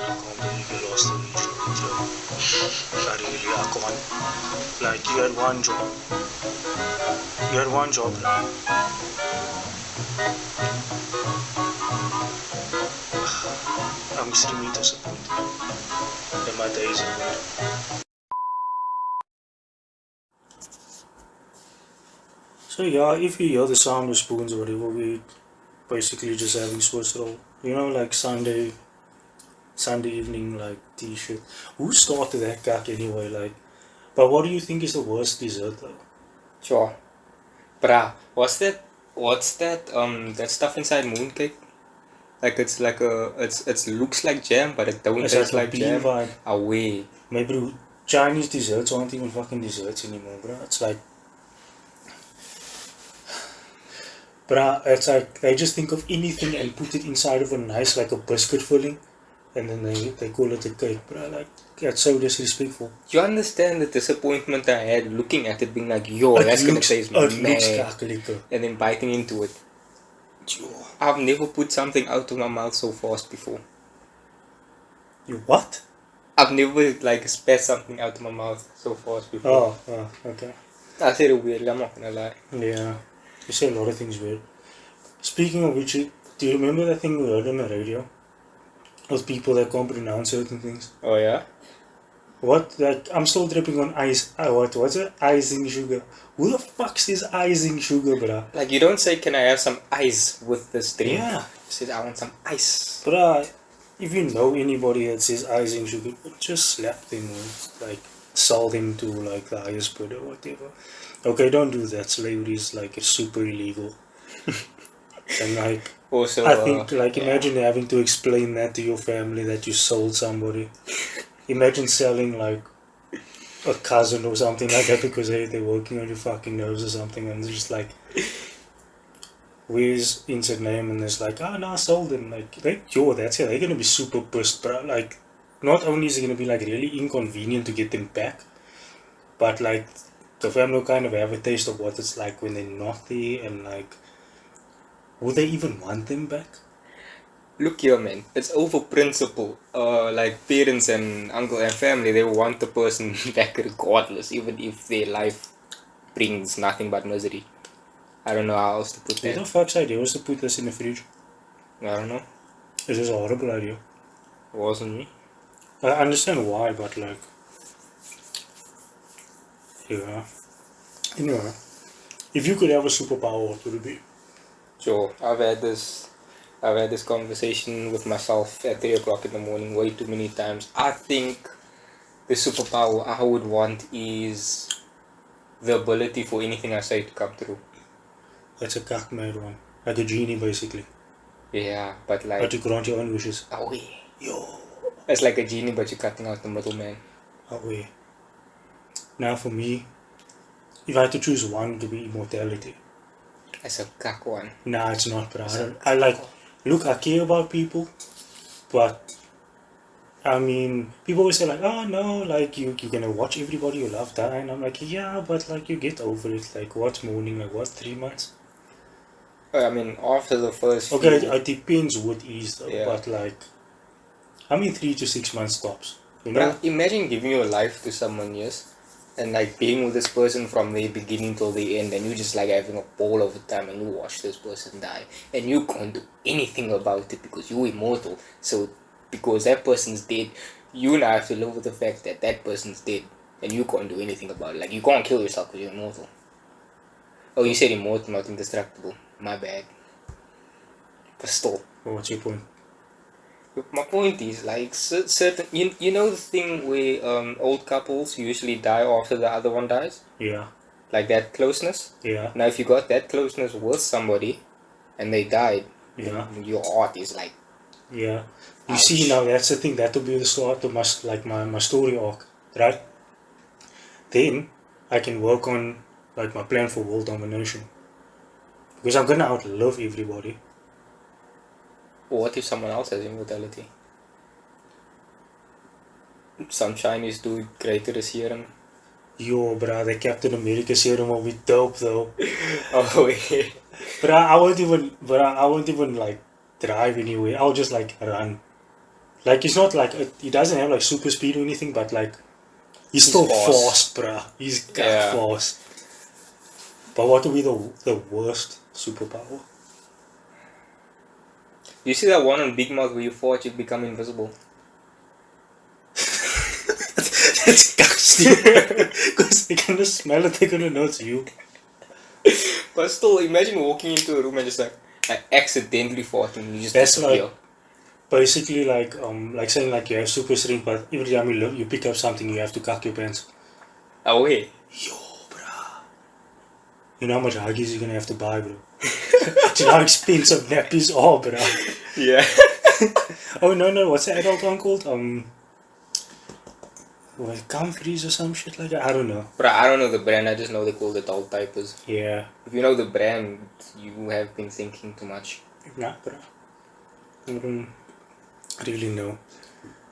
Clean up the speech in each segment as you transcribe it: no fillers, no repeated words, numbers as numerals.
can't believe you lost the lead for it, yo. I can't. Like, you had one job. You had one job, bro. I'm extremely disappointed. And my days are good. So yeah, if you hear the sound of spoons or whatever, we basically just having Swiss roll. You know, like Sunday evening, like tea shit. Who started that cack anyway? Like, but what do you think is the worst dessert though? Sure. Bruh, what's that stuff inside mooncake? Like it's like it looks like jam, but it don't It's taste like a like bean jam. vibe. Away. Maybe Chinese desserts aren't even fucking desserts anymore, bro. It's like they just think of anything and put it inside of a nice, like a biscuit filling, and then they call it a cake, bro. Like, that's so disrespectful. You understand the disappointment I had looking at it, being like, yo, that's gonna taste It looks mad, lekker. and then biting into it. I've never put something out of my mouth so fast before. You what? I've never like spat something out of my mouth so fast before. Oh, okay. I said it weird, I'm not gonna lie. Yeah, you say a lot of things weird. Speaking of which, do you remember that thing we heard on the radio? With people that can't pronounce certain things? Oh yeah? What? Like, I'm still dripping on ice. What's it? Icing sugar. Who the fuck says icing sugar, bruh? Like, you don't say, can I have some ice with this drink? Yeah. You say, I want some ice. Bruh, if you know anybody that says icing sugar, just slap them or, like, sell them to, like, the highest bidder or whatever. Okay, don't do that. Slavery is, like, it's super illegal. And, like, Also, I think, like, imagine having to explain that to your family that you sold somebody. Imagine selling, like, a cousin or something like that because they're working on your fucking nerves or something, and they're just like, where's insert name? And it's like, no, I sold them. Like, that's it. They're gonna be super pissed, bro. Like, not only is it gonna be, like, really inconvenient to get them back, but, like, the family will kind of have a taste of what it's like when they're not there, and, like, would they even want them back? look here, man. It's over principle. Like parents and uncle and family, they want the person back regardless, even if their life brings nothing but misery. I don't know how else to put Who the that. fuck's idea was to put this in the fridge? I don't know. This is a horrible idea. It wasn't me. I understand why, but, like, yeah. Anyway, if you could have a superpower, what would it be? Sure, I've had this conversation with myself at 3 o'clock in the morning way too many times. I think the superpower I would want is the ability for anything I say to come true. That's a cock mad one. Like a genie, basically. Yeah, but like... But you grant your own wishes. Oh yeah. Yo. It's like a genie, but you're cutting out the middleman. Oh yeah. Now for me, if I had to choose one, to be immortality. That's a cock one. Nah, it's not, bro. Look, I care about people, but I mean, people always say like, oh no, like you're gonna watch everybody you love die, and I'm like, yeah, but like you get over it. Like, what's mourning? Like, what, 3 months? I mean, after the first Okay, few... it depends what it is though, Yeah. but like, I mean 3 to 6 months tops. You know? Bruh, imagine giving your life to someone, yes, and like being with this person from the beginning till the end, and you just like having a ball of the time, and you watch this person die, and you can't do anything about it because you're immortal. So because that person's dead, you now have to live with the fact that that person's dead, and you can't do anything about it. Like, you can't kill yourself because you're immortal. Oh, you said immortal, not indestructible. My bad. But still. What's your point? My point is, like, certain... You know the thing where old couples usually die after the other one dies? Yeah. Like that closeness? Yeah. Now, if you got that closeness with somebody, and they died, Yeah. your heart is like... Yeah. You Ouch. see, now that's the thing. That will be the start of my story arc, right? Then I can work on like my plan for world domination, because I'm gonna outlive everybody. What if someone else has immortality? Some Chinese dude created a serum. Yo, bruh, the Captain America serum will be dope though. Oh, yeah. Bruh, I won't even like drive anywhere. I'll just like run. Like he's not like he doesn't have like super speed or anything, but like he's still fast. fast, bruh. He's Yeah. fast. But what would be the worst superpower? You see that one on Big Mouth where you fought, you become invisible. That's disgusting. Because they can just smell it, they're gonna know it's you. But still, imagine walking into a room and just like accidentally farting and you just That's disappear. like basically like saying like you have super strength, but every time you pick up something, you have to cock your pants. Oh, hey. Yo, bruh. You know how much Huggies you're gonna have to buy, bro? Do you know how expensive nappies are, bro? Yeah. Oh no, what's the adult one called? Like Comforties or some shit like that. I don't know. But I don't know the brand, I just know they call it adult diapers. Yeah. If you know the brand, you have been thinking too much. Nah, bro. I don't really know.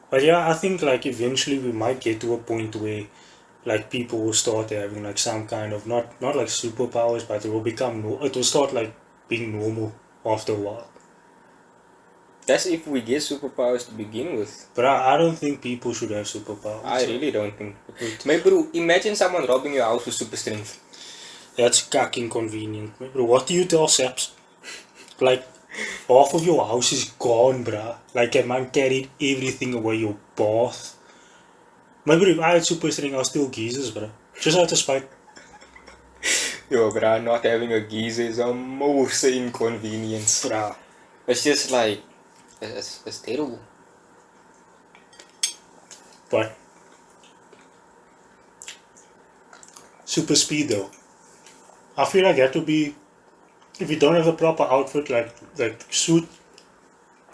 But yeah, I think like eventually we might get to a point where like people will start having like some kind of not like superpowers, but it will become it will start like being normal after a while. That's if we get superpowers to begin with. But I don't think people should have superpowers. I really don't think. Maybe, bro, imagine someone robbing your house with super strength. That's cuck inconvenient. Bro, what do you tell Saps? Like, half of your house is gone, bruh. Like, a man carried everything away, your bath. Maybe if I had super strength, I'll steal geezers, bruh. Just out of spite. Yo, bro, not having a geyser is a most inconvenience. Bruh. It's just like, it's terrible. But, super speed though. I feel like that would be, if you don't have a proper outfit, like suit,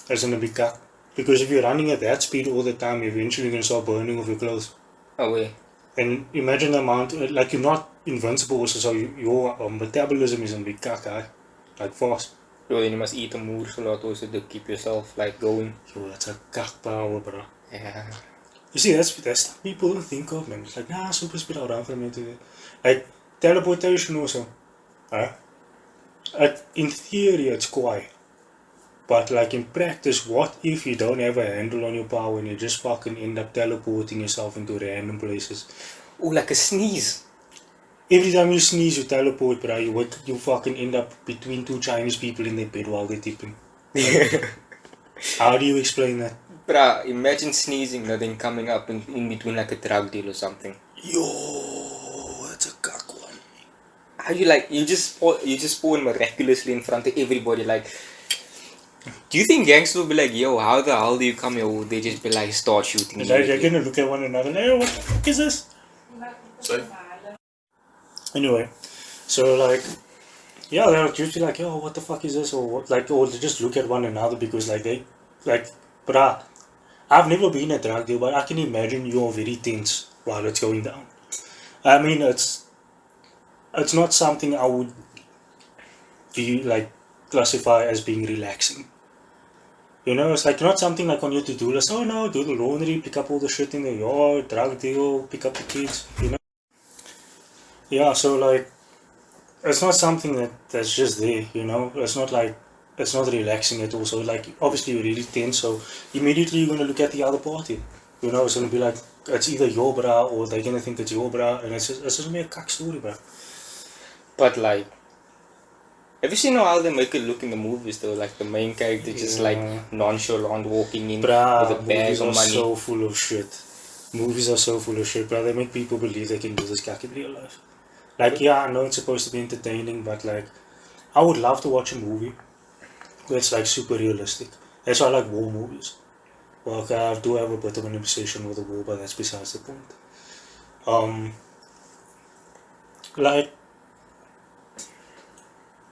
that's gonna be cuck. Because if you're running at that speed all the time, you're eventually gonna start burning off your clothes. Oh, wait. And imagine the amount, like you're not invincible, also, so your metabolism is gonna be caca, like fast. Yo, then you must eat a moose a lot also to keep yourself like going. Yo, that's a cack power, bro. Yeah. You see, that's stuff people don't think of, man. It's like, nah, super speed, I'll run from here to there. Like, teleportation also. Huh? In theory, it's quiet. But like in practice, what if you don't have a handle on your power and you just fucking end up teleporting yourself into random places? Oh, like a sneeze. Every time you sneeze, you teleport, bro. You fucking end up between two Chinese people in their bed while they're tipping. How do you explain that? Bruh, imagine sneezing and then coming up in between like a drug deal or something. Yo, that's a cock one. How you just spawn miraculously in front of everybody like. Do you think gangsters will be like, yo, how the hell do you come here? Or they just be like, start shooting. And they're gonna look at one another like, hey, what the fuck is this? Anyway, so like, yeah, they're usually like, yo, what the fuck is this? Or what, like, or they just look at one another because like, bruh, I've never been a drug dealer, but I can imagine you're very tense while it's going down. I mean, it's not something I would be like classify as being relaxing. You know, it's like not something like on your to-do list. Oh no, do the laundry, pick up all the shit in the yard, drug deal, pick up the kids. You know. Yeah, so like, it's not something that's just there. You know, it's not like it's not relaxing at all. So like, obviously you're really tense. So immediately you're gonna look at the other party. You know, it's gonna be like it's either your bra or they're gonna think it's your bra, and it's just gonna be a cuck story, bro. But like, have you seen how they make it look in the movies though? Like the main character just like nonchalant walking in with a bag Movies of are money. so full of shit. Movies are so full of shit, bro. They make people believe they can do this cuck in real life. Like, yeah, I know it's supposed to be entertaining, but like, I would love to watch a movie that's like super realistic. That's why I like war movies. Well, okay, I do have a bit of an obsession with the war, but that's besides the point. Like,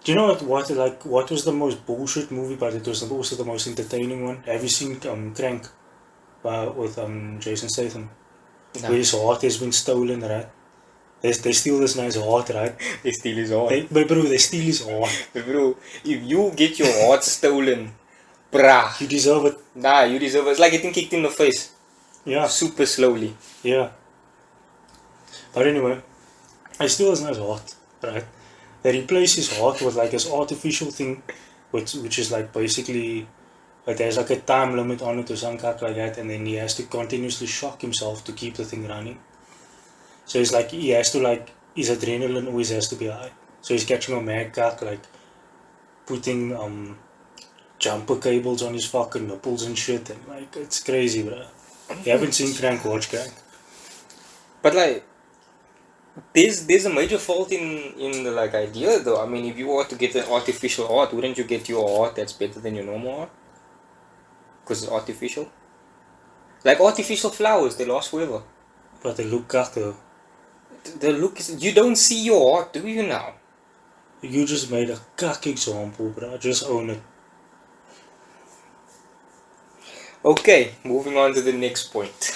do you know what was the most bullshit movie, but it was also the most entertaining one? Have you seen Crank with Jason Statham? No. Where his heart has been stolen, right? They steal this man's heart, right? They steal his heart. But bro, they steal his heart. But bro, if you get your heart stolen, bruh. You deserve it. Nah, you deserve it. It's like getting kicked in the face. Yeah. Super slowly. Yeah. But anyway, they steal his man's heart, right? They replace his heart with like this artificial thing, which is like basically But there's like a time limit on it or some kind like that, and then he has to continuously shock himself to keep the thing running. So it's like he has to like his adrenaline always has to be high. So he's catching a mad cock, like putting jumper cables on his fucking nipples and shit, and like it's crazy, bro. You haven't seen Crank, watch Crank. But like, there's a major fault in the like idea though. I mean, if you were to get an artificial heart, wouldn't you get your heart that's better than your normal heart? Because it's artificial. Like artificial flowers, they last forever. But they look cock though. The look is, you don't see your heart, do you now? You just made a cock example, bro. Just own it. Okay, moving on to the next point.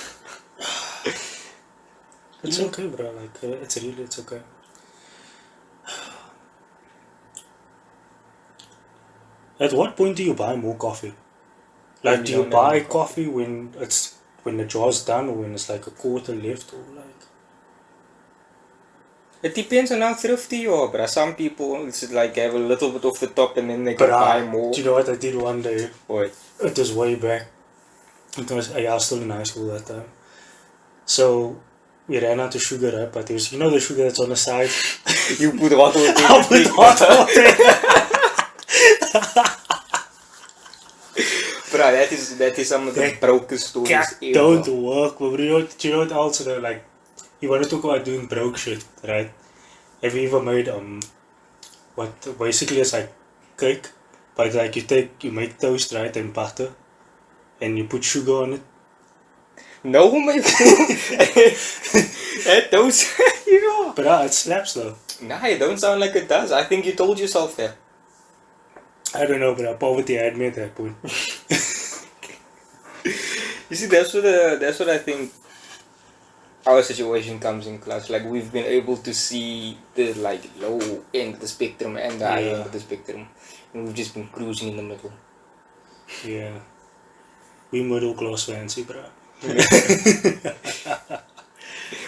It's okay, bro. Like it's okay. At what point do you buy more coffee? Like, do you buy coffee when the jar's done, or when it's like a quarter left, or like? It depends on how thrifty you are, bruh. Some people, it's like have a little bit off the top and then they can buy more. Do you know what I did one day? What? It was way back. I was still in high school that time. So we ran out of sugar, right? But there's, you know, the sugar that's on the side. You put hot water. I put hot water. Bruh, that is some of the broken stories ever. Don't work, but you know what also though, like, you want to talk about doing broke shit, right? Have you ever made what basically it's like cake, but like you make toast, right, and butter, and you put sugar on it. No, my that don't sound, you know. But it slaps though. Nah, it don't sound like it does. I think you told yourself that. I don't know, but poverty had me at that point. You see, that's what I think our situation comes in class. Like, we've been able to see the like low end of the spectrum and the high end of the spectrum, and we've just been cruising in the middle. Yeah, we middle class fancy, bro.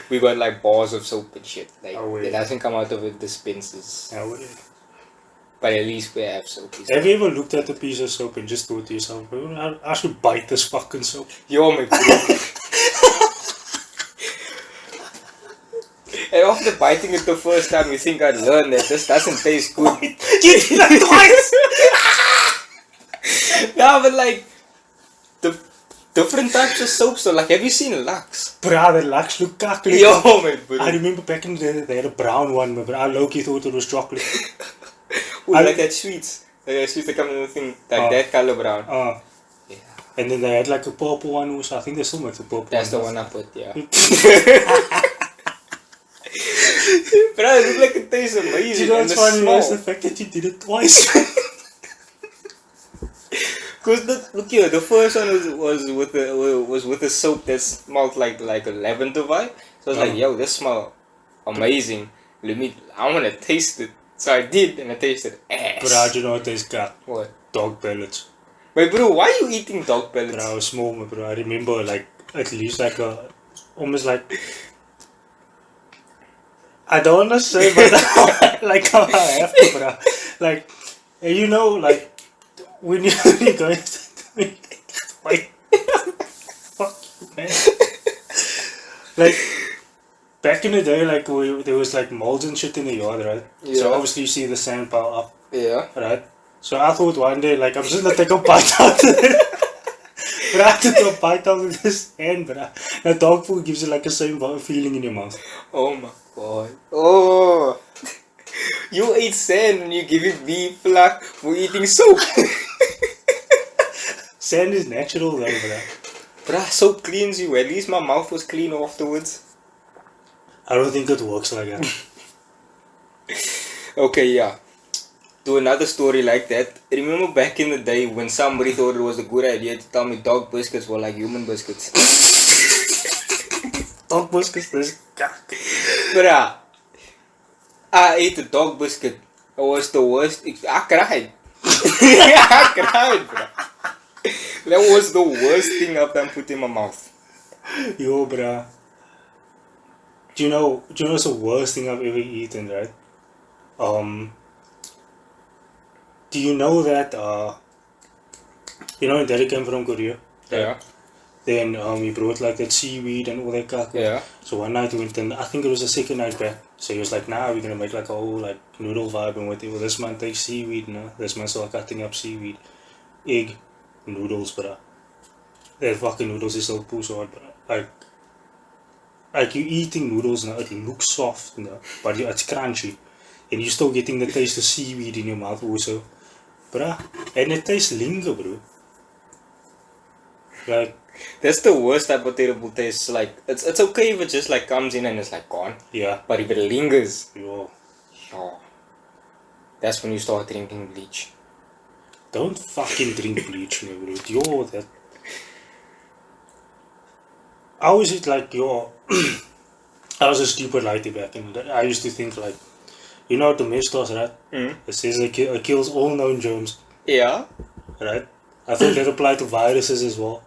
We got like bars of soap and shit. Like, yeah. it doesn't come out of the dispensers. Yeah. But at least we have soap. Have you ever looked at a piece of soap and just thought to yourself, I should bite this fucking soap? Yo, my bro. And after biting it the first time, you think I'd learn that this doesn't taste good. You did that twice! Nah, but like, the different types of soaps though. Like, have you seen Lux? Bruh, the Lux look chocolate. Yo, my bro. I remember back in the day, they had a brown one, but I low-key thought it was chocolate. Ooh, like that sweets. Like that sweets that come in the thing, like that color brown. Yeah. And then they had like a purple one also. I think they still make the purple one. That's the one I put, yeah. Bro, it looked like it tastes amazing. Do you know what's funny? Is the fact that you did it twice. Cause look here, the first one was with a soap that smelled like a lavender vibe. So I was like, yo, this smell amazing. I wanna taste it. So I did, and I tasted ass. Bro, do you know what tastes got? What? Dog pellets. Wait, bro, why are you eating dog pellets? Bro, I was small, bro. I remember like at least like almost like, I don't want to say, but like I have to, bro. Like, you know, like when you're going to wait, fuck you, man. Like, back in the day, like there was like molds and shit in the yard, right? Yeah. So obviously you see the sand pile up. Yeah. Right? So I thought one day, like, I'm just gonna take a bite out of it. But I took a bite out of this hand, bro. Now dog food gives you like a same feeling in your mouth. Oh my god. Oh. You ate sand and you give it beef flack for eating soap. Sand is natural though, bro. Bruh, soap cleans you. At least my mouth was clean afterwards. I don't think it works like that. Okay, yeah. To another story like that. Remember back in the day when somebody thought it was a good idea to tell me dog biscuits were like human biscuits? Dog biscuits, this cock. Bruh, I ate a dog biscuit. It was the worst. I cried. I cried, bruh. That was the worst thing I've done put in my mouth. Yo, bruh. Do you know what's the worst thing I've ever eaten, right? Do you know that You know, Daddy came from Korea. Yeah. Then he brought like that seaweed and all that kaku. Yeah. So one night we went and I think it was the second night back. So he was like, nah, we're gonna make like a whole like noodle vibe and whatever. This man takes seaweed, no? This man started cutting up seaweed. Egg, noodles, bruh. That fucking noodles is so push hard, bruh. Like you eating noodles now, it looks soft, no? But it's crunchy. And you're still getting the taste of seaweed in your mouth also. Bruh. And it tastes linger, bro. Like, That's the worst type of terrible taste. Like, it's okay if it just like comes in and it's like gone. yeah. But if it lingers, Yo. that's when you start drinking bleach. Don't fucking drink bleach, no, bro. Yo, that. How is it like, yo? I was a stupid lighty back in the day. I used to think like, you know domestos, right? It says it kills all known germs, Yeah. right? I thought that applied to viruses as well.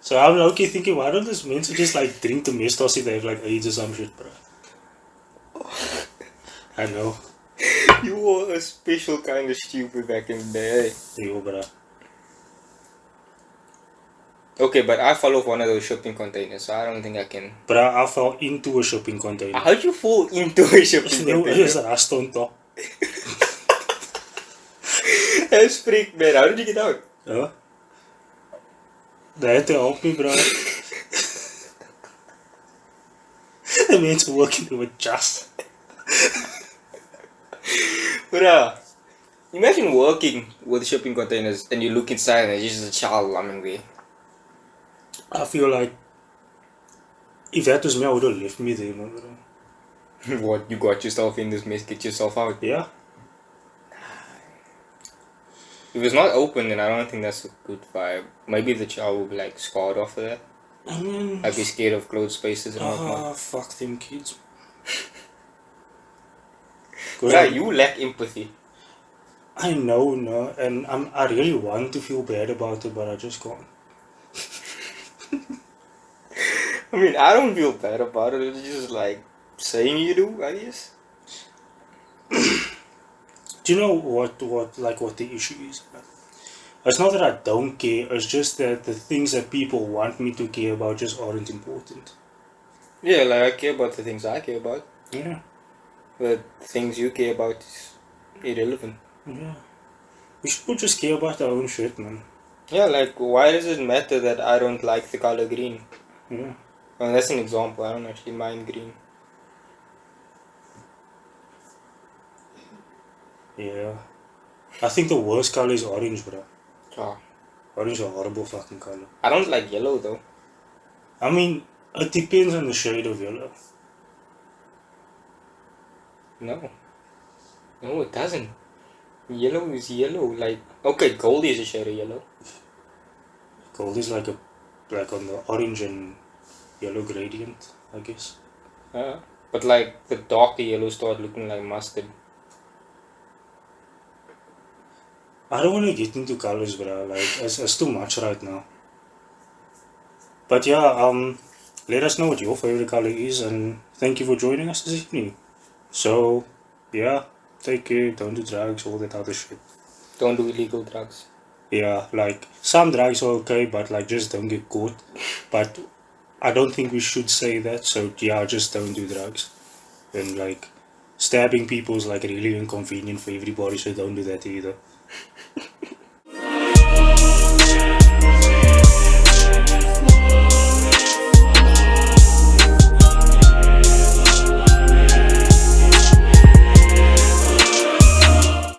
So I'm okay thinking, why don't this men just like drink domestos if they have like AIDS or some shit, bro? I know. You were a special kind of stupid back in the day. Yo, bro. Okay, but I follow one of those shipping containers, so I don't think I can. But I fell into a shipping container. How'd you fall into a shipping There container? was rust on top. That's freak, man. How did you get out? Huh? They had to help me, bro. The men's working with just. Bruh, imagine working with shipping containers and you look inside and there's just a child lying there. I feel like if that was me, I would have left me there, man, bro. What, you got yourself in this mess, get yourself out. Yeah. If it's not open, then I don't think that's a good vibe. Maybe the child will be like scarred after that. I mean, I'd be scared of closed spaces and whatnot. fuck them kids. Bruh, you lack empathy. I know, no, and I really want to feel bad about it, but I just can't. I mean, I don't feel bad about it. It's just like saying you do, I guess. Do you know what the issue is? It's not that I don't care, it's just that the things that people want me to care about just aren't important. Yeah, like I care about the things I care about. Yeah. But the things you care about is irrelevant. Yeah. We should just care about our own shit, man. Yeah, like why does it matter that I don't like the color green? Yeah. Well, that's an example. I don't actually mind green. Yeah. I think the worst color is orange, bro. Oh. Orange is a horrible fucking color. I don't like yellow though. I mean, it depends on the shade of yellow. No. No, it doesn't. Yellow is yellow. Like, okay, gold is a shade of yellow. Gold is like on the orange and yellow gradient, I guess. But like the darker yellow start looking like mustard. I don't want to get into colors, bro. Like, it's too much right now. But yeah, let us know what your favorite color is, and thank you for joining us this evening. So, yeah, take care, don't do drugs, all that other shit. Don't do illegal drugs. Yeah, like, some drugs are okay, but like, just don't get caught. But I don't think we should say that, so yeah, just don't do drugs. And like, stabbing people is like really inconvenient for everybody, so don't do that either.